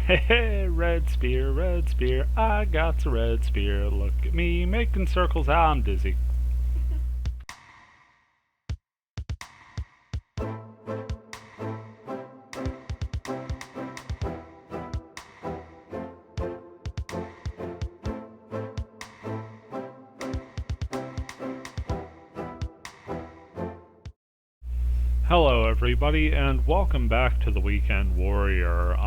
Hey, hey, red spear, I got a red spear. Look at me making circles, I'm dizzy. Hello, everybody, and welcome back to the Weekend Warrior,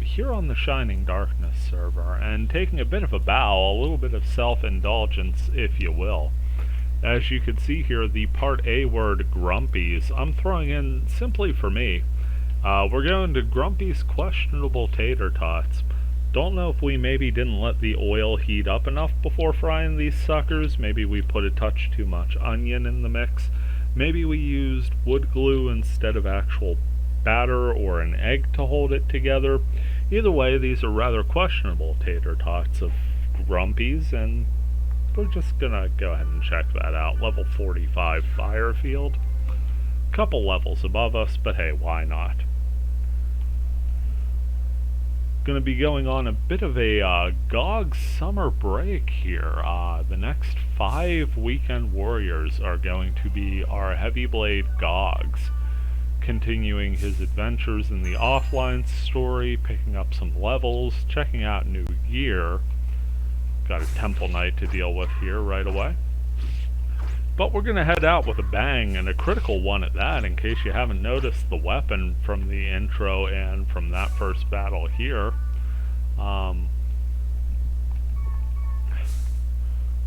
here on the Shining Darkness server, and taking a bit of a bow, a little bit of self-indulgence, if you will. As you can see here, the Part A word, Grumpies, I'm throwing in simply for me. We're going to Grumpy's Questionable Tater Tots. Don't know if we maybe didn't let the oil heat up enough before frying these suckers. Maybe we put a touch too much onion in the mix. Maybe we used wood glue instead of actual batter or an egg to hold it together. Either way, these are rather questionable tater tots of Grumpies, and we're just gonna go ahead and check that out. Level 45 Firefield. Couple levels above us, but hey, why not? Going to be going on a bit of a GOG summer break here. The next 5 Weekend Warriors are going to be our Heavy Blade Gogs, continuing his adventures in the offline story, picking up some levels, checking out new gear. Got a Temple Knight to deal with here right away. But we're going to head out with a bang, and a critical one at that, in case you haven't noticed the weapon from the intro and from that first battle here.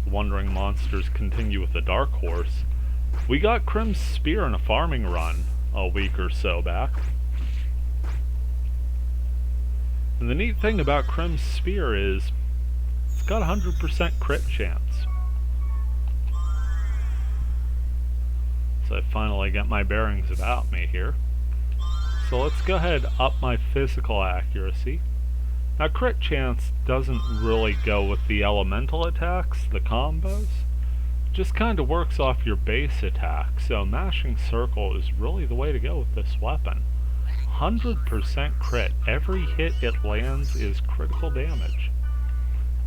Wandering Monsters continue with the Dark Horse. We got Crim's Spear in a farming run a week or so back. And the neat thing about Crim's Spear is it's got 100% crit chance. So I finally got my bearings about me here. So let's go ahead and up my physical accuracy. Now crit chance doesn't really go with the elemental attacks, the combos. It just kinda works off your base attack, so mashing circle is really the way to go with this weapon. 100% crit. Every hit it lands is critical damage.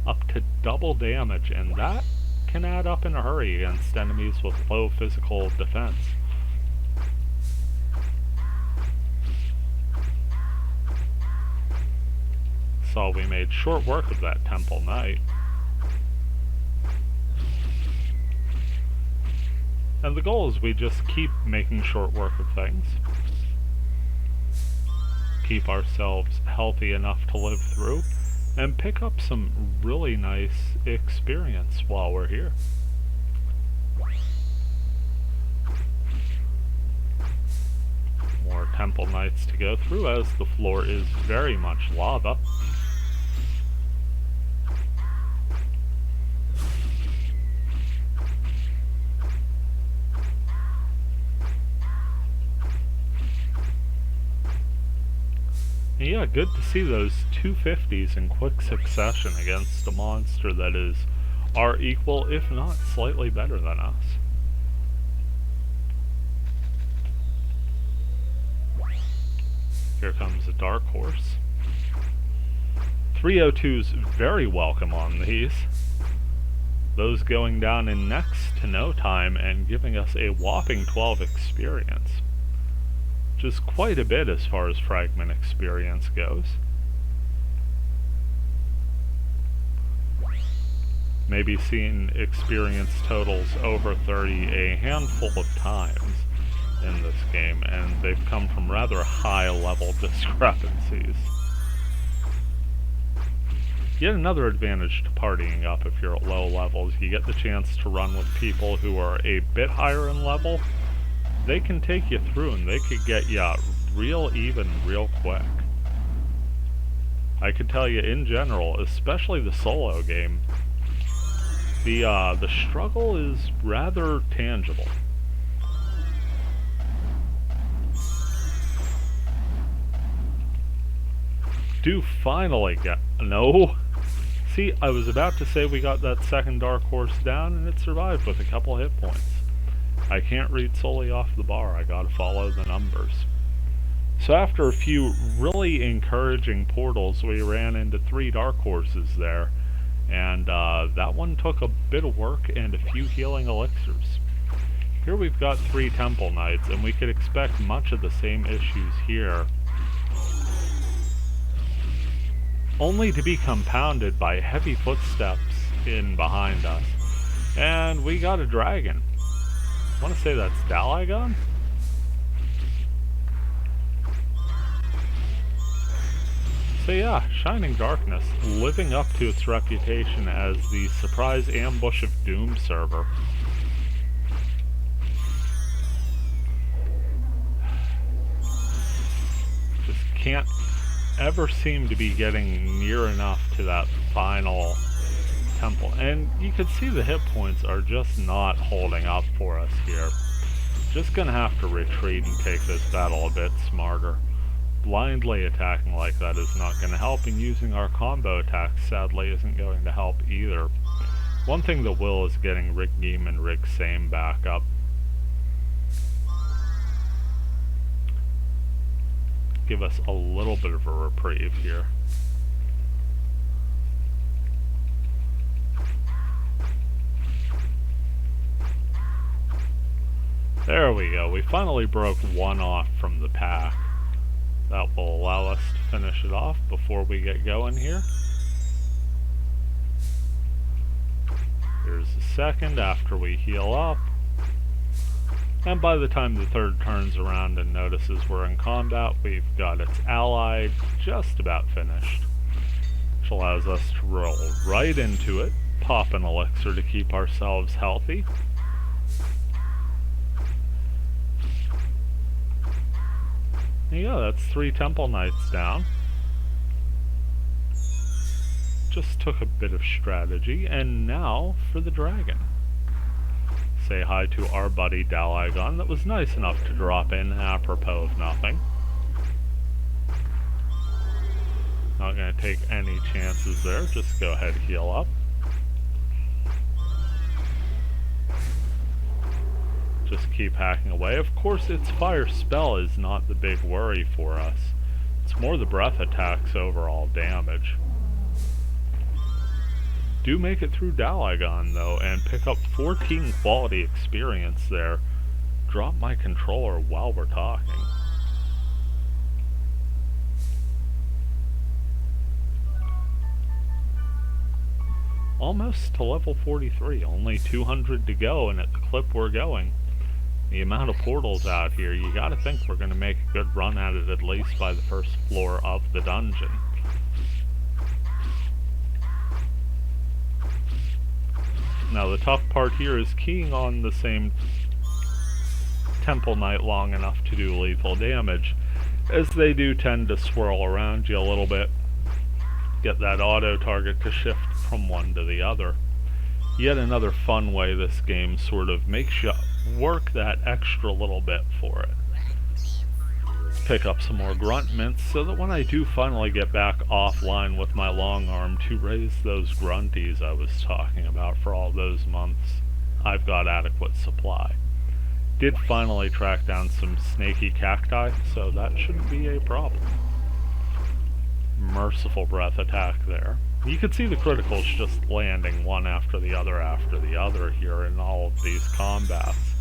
Up to double damage, and that can add up in a hurry against enemies with low physical defense. So we made short work of that Temple Knight. And the goal is we just keep making short work of things. Keep ourselves healthy enough to live through, and pick up some really nice experience while we're here. More Temple Knights to go through, as the floor is very much lava. Yeah, good to see those 250s in quick succession against a monster that is our equal, if not slightly better than us. Here comes a Dark Horse. 302's very welcome on these. Those going down in next to no time and giving us a whopping 12 experience. Which is quite a bit as far as fragment experience goes. Maybe seen experience totals over 30 a handful of times in this game, and they've come from rather high level discrepancies. Yet another advantage to partying up if you're at low levels. You get the chance to run with people who are a bit higher in level. They can take you through, and they could get you real even real quick. I could tell you in general, especially the solo game, the struggle is rather tangible. Do finally get... No! See, I was about to say we got that second Dark Horse down, and it survived with a couple hit points. I can't read solely off the bar, I gotta follow the numbers. So after a few really encouraging portals, we ran into 3 dark horses there, and that one took a bit of work and a few healing elixirs. Here we've got 3 temple knights, and we could expect much of the same issues here, only to be compounded by heavy footsteps in behind us. And we got a dragon. I want to say that's Dalagon? So yeah, Shining Darkness, living up to its reputation as the surprise ambush of doom server. Just can't ever seem to be getting near enough to that final temple. And you can see the hit points are just not holding up for us here. Just gonna have to retreat and take this battle a bit smarter. Blindly attacking like that is not going to help, and using our combo attacks sadly isn't going to help either. One thing that will is getting Rick Geem and Rick Same back up. Give us a little bit of a reprieve here. There we go, we finally broke one off from the pack. That will allow us to finish it off before we get going here. Here's the second after we heal up. And by the time the third turns around and notices we're in combat, we've got its ally just about finished. Which allows us to roll right into it, pop an elixir to keep ourselves healthy. Yeah, that's 3 temple knights down. Just took a bit of strategy, and now for the dragon. Say hi to our buddy Dalagon that was nice enough to drop in apropos of nothing. Not gonna take any chances there, just go ahead and heal up. Just keep hacking away. Of course, its fire spell is not the big worry for us. It's more the breath attack's overall damage. Do make it through Dalagon though, and pick up 14 quality experience there. Drop my controller while we're talking. Almost to level 43, only 200 to go, and at the clip we're going, the amount of portals out here, you gotta think we're gonna make a good run at it at least by the first floor of the dungeon. Now the tough part here is keying on the same Temple Knight long enough to do lethal damage, as they do tend to swirl around you a little bit. Get that auto target to shift from one to the other. Yet another fun way this game sort of makes you work that extra little bit for it. Pick up some more grunt mints so that when I do finally get back offline with my long arm to raise those grunties I was talking about for all those months, I've got adequate supply. Did finally track down some snaky cacti, so that shouldn't be a problem. Merciful breath attack there. You can see the criticals just landing one after the other here in all of these combats.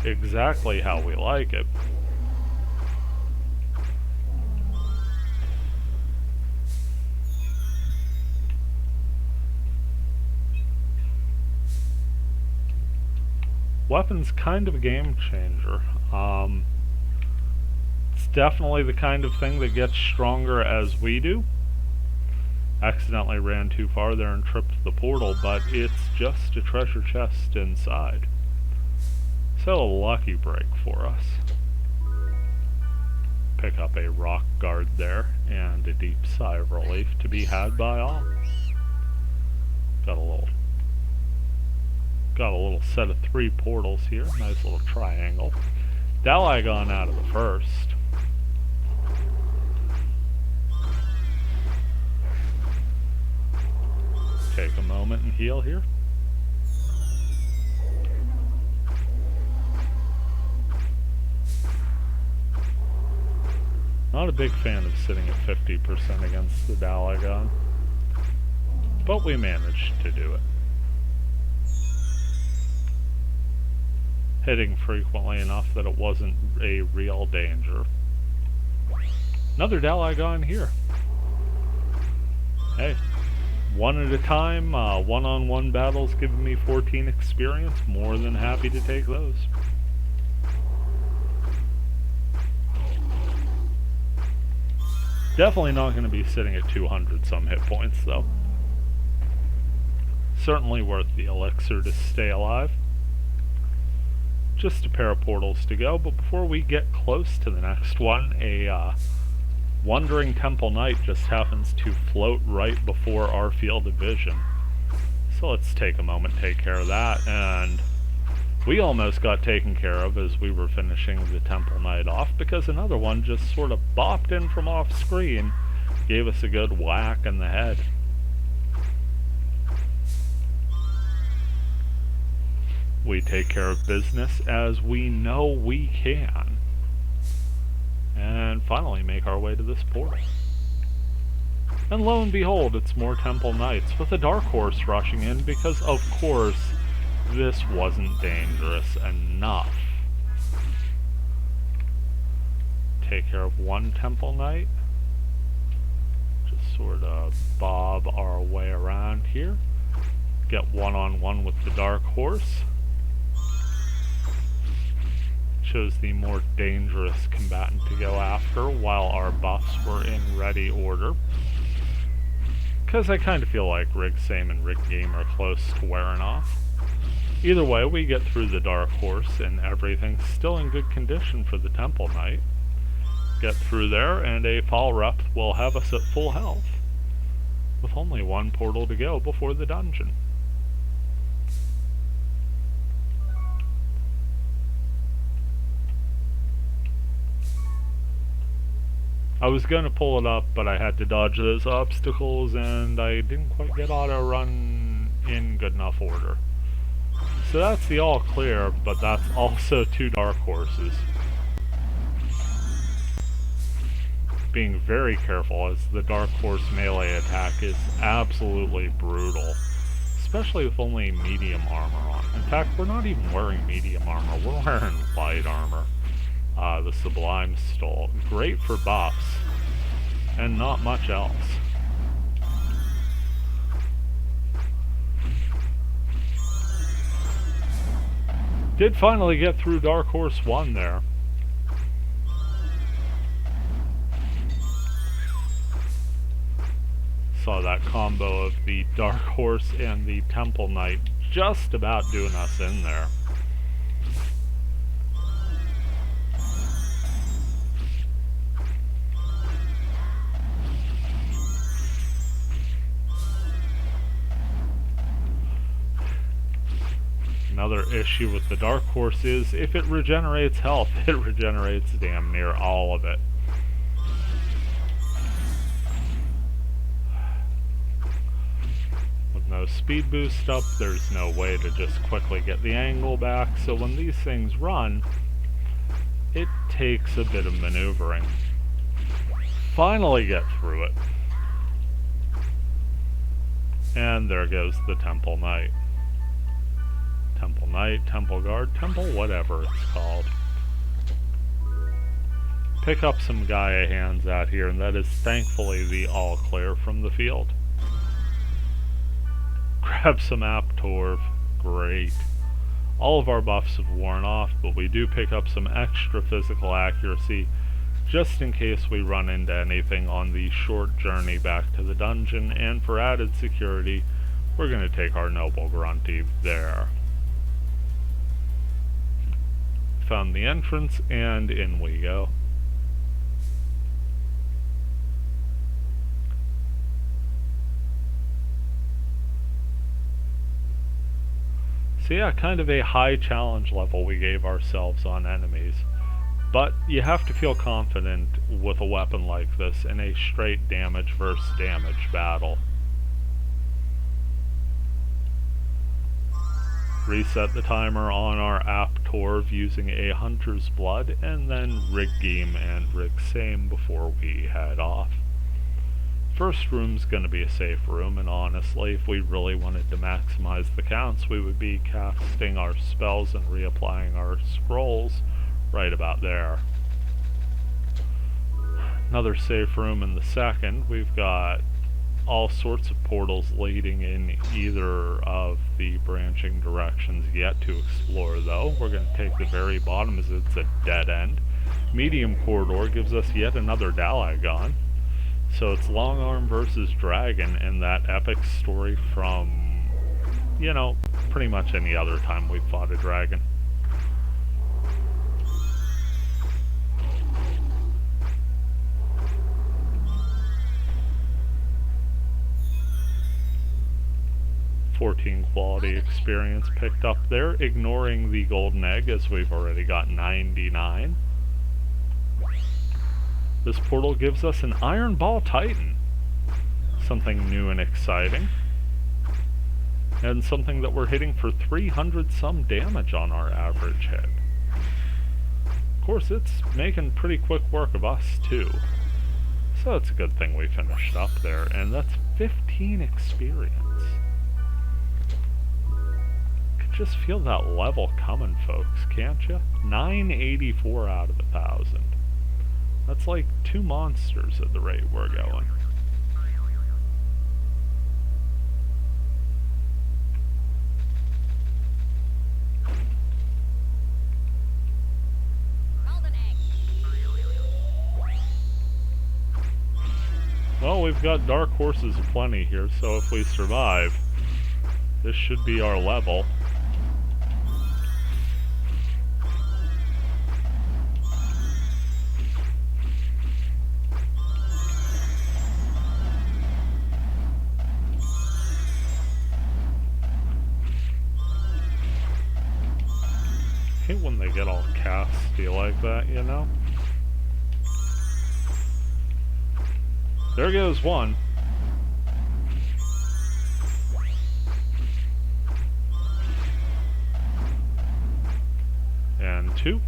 Exactly how we like it. Weapon's kind of a game changer. It's definitely the kind of thing that gets stronger as we do. Accidentally ran too far there and tripped the portal, but it's just a treasure chest inside. So a lucky break for us. Pick up a rock guard there, and a deep sigh of relief to be had by all. Got a little set of 3 portals here, nice little triangle. Dalagon out of the first. Take a moment and heal here. Not a big fan of sitting at 50% against the Dalagon, but we managed to do it. Hitting frequently enough that it wasn't a real danger. Another Dalagon here. Hey, one at a time, one-on-one battles giving me 14 experience. More than happy to take those. Definitely not going to be sitting at 200 some hit points though. Certainly worth the elixir to stay alive. Just a pair of portals to go, but before we get close to the next one, a Wandering Temple Knight just happens to float right before our field of vision. So let's take a moment, take care of that, and we almost got taken care of as we were finishing the Temple Knight off, because another one just sort of bopped in from off screen, gave us a good whack in the head. We take care of business as we know we can. And finally make our way to this portal. And lo and behold, it's more Temple Knights with a Dark Horse rushing in because, of course, this wasn't dangerous enough. Take care of one Temple Knight. Just sort of bob our way around here. Get one-on-one with the Dark Horse. Chose the more dangerous combatant to go after while our buffs were in ready order. Because I kind of feel like Rig Same and Rig Game are close to wearing off. Either way, we get through the Dark Horse and everything's still in good condition for the Temple Knight. Get through there and a Fall Rep will have us at full health, with only one portal to go before the dungeon. I was going to pull it up, but I had to dodge those obstacles, and I didn't quite get auto run in good enough order. So that's the all clear, but that's also two Dark Horses. Being very careful, as the Dark Horse melee attack is absolutely brutal, especially with only medium armor on. In fact, we're not even wearing medium armor, we're wearing light armor. The Sublime Stole. Great for buffs, and not much else. Did finally get through Dark Horse 1 there. Saw that combo of the Dark Horse and the Temple Knight just about doing us in there. Another issue with the Dark Horse is if it regenerates health, it regenerates damn near all of it. With no speed boost up, there's no way to just quickly get the angle back, so when these things run, it takes a bit of maneuvering. Finally get through it. And there goes the Temple Knight. Temple Knight, Temple Guard, Temple whatever it's called. Pick up some Gaia hands out here, and that is thankfully the all clear from the field. Grab some Aptorv, great. All of our buffs have worn off, but we do pick up some extra physical accuracy just in case we run into anything on the short journey back to the dungeon, and for added security, we're going to take our Noble Grunty there. Found the entrance, and in we go. So yeah, kind of a high challenge level we gave ourselves on enemies. But you have to feel confident with a weapon like this in a straight damage versus damage battle. reset the timer on our app Torv using a Hunter's Blood, and then rig Geem and rig Same before we head off. First room's gonna be a safe room, and honestly, if we really wanted to maximize the counts, we would be casting our spells and reapplying our scrolls right about there. Another safe room in the second. We've got all sorts of portals leading in either of the branching directions yet to explore, though. We're going to take the very bottom as it's a dead end. Medium corridor gives us yet another Dalagon. So it's Long Arm versus Dragon, and that epic story from, you know, pretty much any other time we've fought a dragon. Quality experience picked up there, ignoring the golden egg as we've already got 99. This portal gives us an Iron Ball Titan. Something new and exciting. And something that we're hitting for 300 some damage on our average hit. Of course, it's making pretty quick work of us too. So it's a good thing we finished up there, and that's 15 experience. Just feel that level coming, folks, can't you? 984 out of 1,000. That's like 2 monsters at the rate we're going. Well, we've got dark horses aplenty here, so if we survive, this should be our level. I hate when they get all casty like that, you know? There goes one. And 2.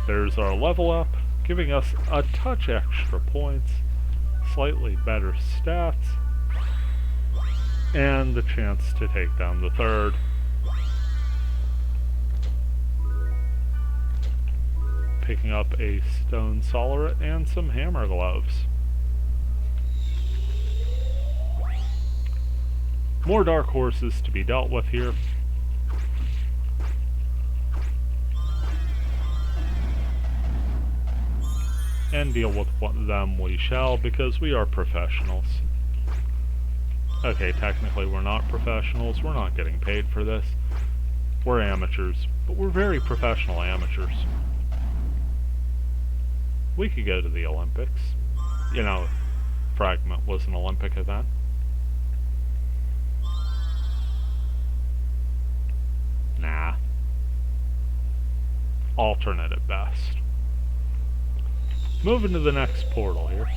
There's our level up, giving us a touch extra points, slightly better stats, and the chance to take down the third. Picking up a stone soleret and some hammer gloves. More dark horses to be dealt with here. And deal with them we shall, because we are professionals. Okay, technically we're not professionals, we're not getting paid for this. We're amateurs, but we're very professional amateurs. We could go to the Olympics. You know, Fragment was an Olympic event. Nah. Alternate at best. Moving to the next portal here.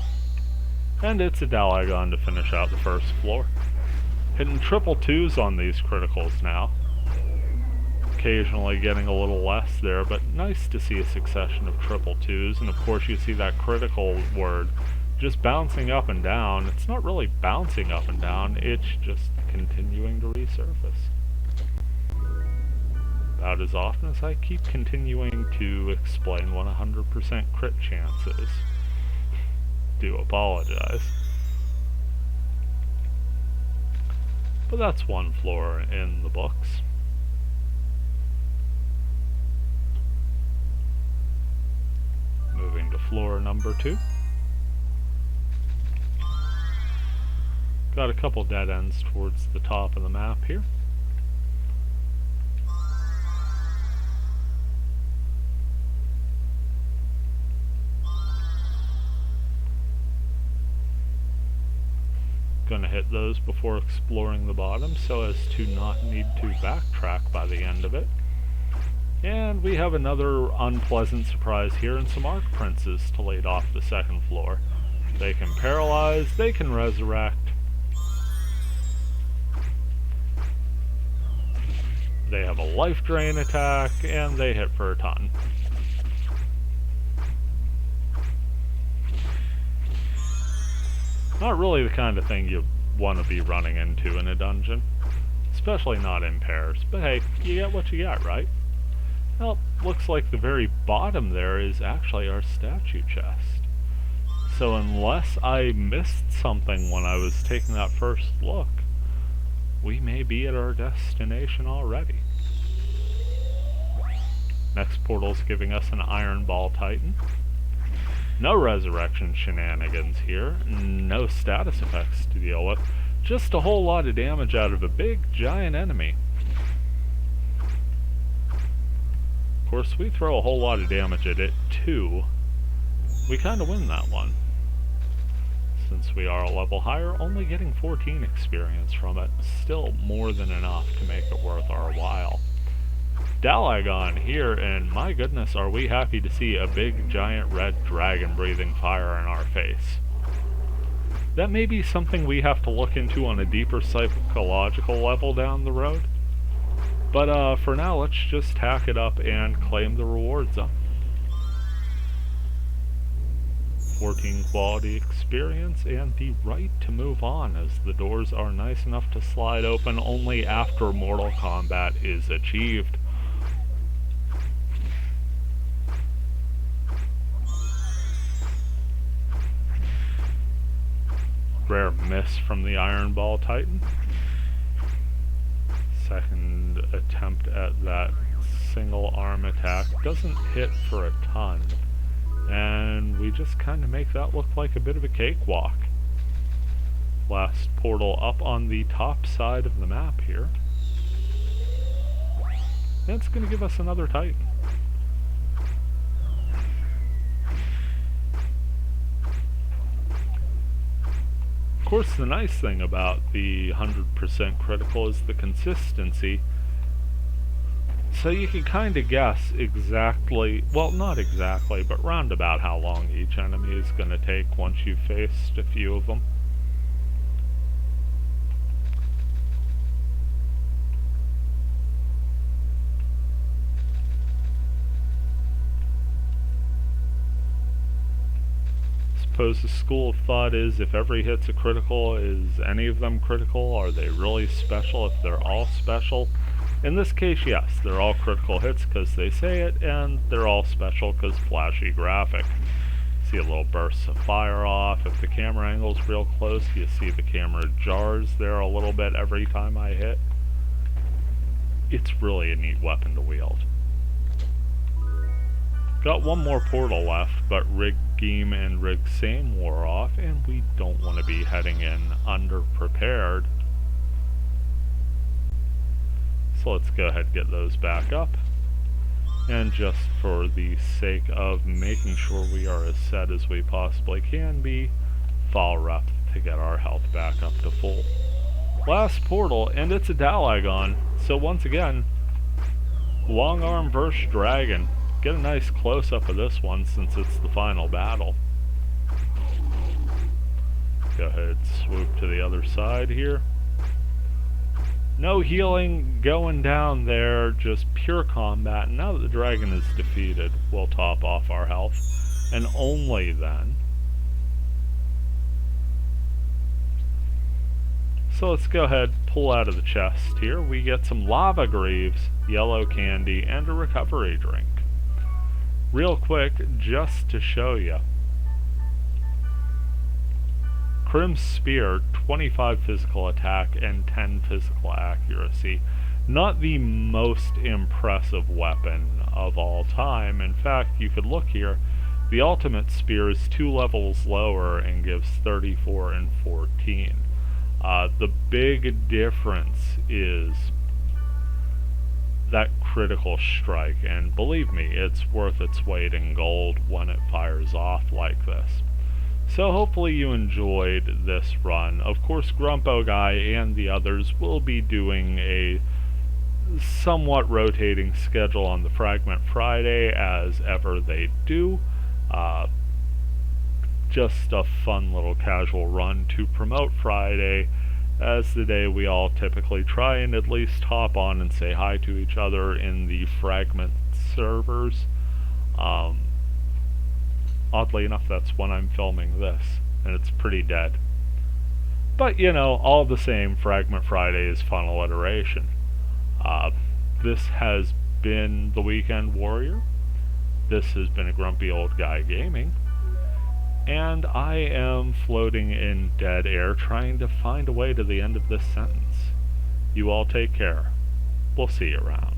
And it's a Dalagon to finish out the first floor. Hitting triple 2s on these criticals now. Occasionally getting a little less there, but nice to see a succession of triple 2s. And of course you see that critical word just bouncing up and down. It's not really bouncing up and down, it's just continuing to resurface. About as often as I keep continuing to explain what 100% crit chance is. Do apologize. But that's one floor in the books. Moving to floor number 2. Got a couple dead ends towards the top of the map here. Gonna hit those before exploring the bottom so as to not need to backtrack by the end of it. And we have another unpleasant surprise here and some Arc Princes to lead off the second floor. They can paralyze, they can resurrect. They have a life drain attack, and they hit for a ton. Not really the kind of thing you want to be running into in a dungeon. Especially not in pairs. But hey, you get what you get, right? Well, looks like the very bottom there is actually our statue chest. So unless I missed something when I was taking that first look, we may be at our destination already. Next portal's giving us an Iron Ball Titan. No resurrection shenanigans here, no status effects to deal with, just a whole lot of damage out of a big, giant enemy. Of course, we throw a whole lot of damage at it too. We kinda win that one. Since we are a level higher, only getting 14 experience from it, still more than enough to make it worth our while. Dalagon here, and my goodness, are we happy to see a big, giant red dragon breathing fire in our face. That may be something we have to look into on a deeper psychological level down the road. But for now, let's just hack it up and claim the rewards up. 14 quality experience and the right to move on, as the doors are nice enough to slide open only after Mortal Kombat is achieved. Rare miss from the Iron Ball Titan. Second attempt at that single arm attack doesn't hit for a ton. And we just kind of make that look like a bit of a cakewalk. Last portal up on the top side of the map here. And it's going to give us another Titan. Of course, the nice thing about the 100% critical is the consistency. So you can kind of guess exactly, well, not exactly, but roundabout how long each enemy is going to take once you've faced a few of them. Suppose the school of thought is if every hit's a critical, is any of them critical? Are they really special if they're all special? In this case, yes, they're all critical hits because they say it, and they're all special because flashy graphic. See a little burst of fire off. If the camera angle's real close, you see the camera jars there a little bit every time I hit. It's really a neat weapon to wield. Got one more portal left, but Rig Geem and Rig Same wore off, and we don't want to be heading in underprepared. So let's go ahead and get those back up. And just for the sake of making sure we are as set as we possibly can be, fall rep to get our health back up to full. Last portal, and it's a Dalagon. So once again, long arm versus dragon. Get a nice close-up of this one since it's the final battle. Go ahead, swoop to the other side here. No healing going down there, just pure combat. And now that the dragon is defeated, we'll top off our health. And only then. So let's go ahead, pull out of the chest here. We get some lava greaves, yellow candy, and a recovery drink. Real quick, just to show you. Crim's Spear, 25 physical attack and 10 physical accuracy. Not the most impressive weapon of all time. In fact, you could look here. The ultimate spear is 2 levels lower and gives 34 and 14. The big difference is that critical strike, and believe me, it's worth its weight in gold when it fires off like this. So hopefully you enjoyed this run. Of course, Grumpo Guy and the others will be doing a somewhat rotating schedule on the Fragment Friday, as ever they do. Just a fun little casual run to promote Friday as the day we all typically try and at least hop on and say hi to each other in the fragment servers. Um, Oddly enough, that's when I'm filming this, and it's pretty dead. But all the same, Fragment Friday is fun alliteration. Uh, this has been the Weekend Warrior. This has been a grumpy old guy gaming. And I am floating in dead air trying to find a way to the end of this sentence. You all take care. We'll see you around.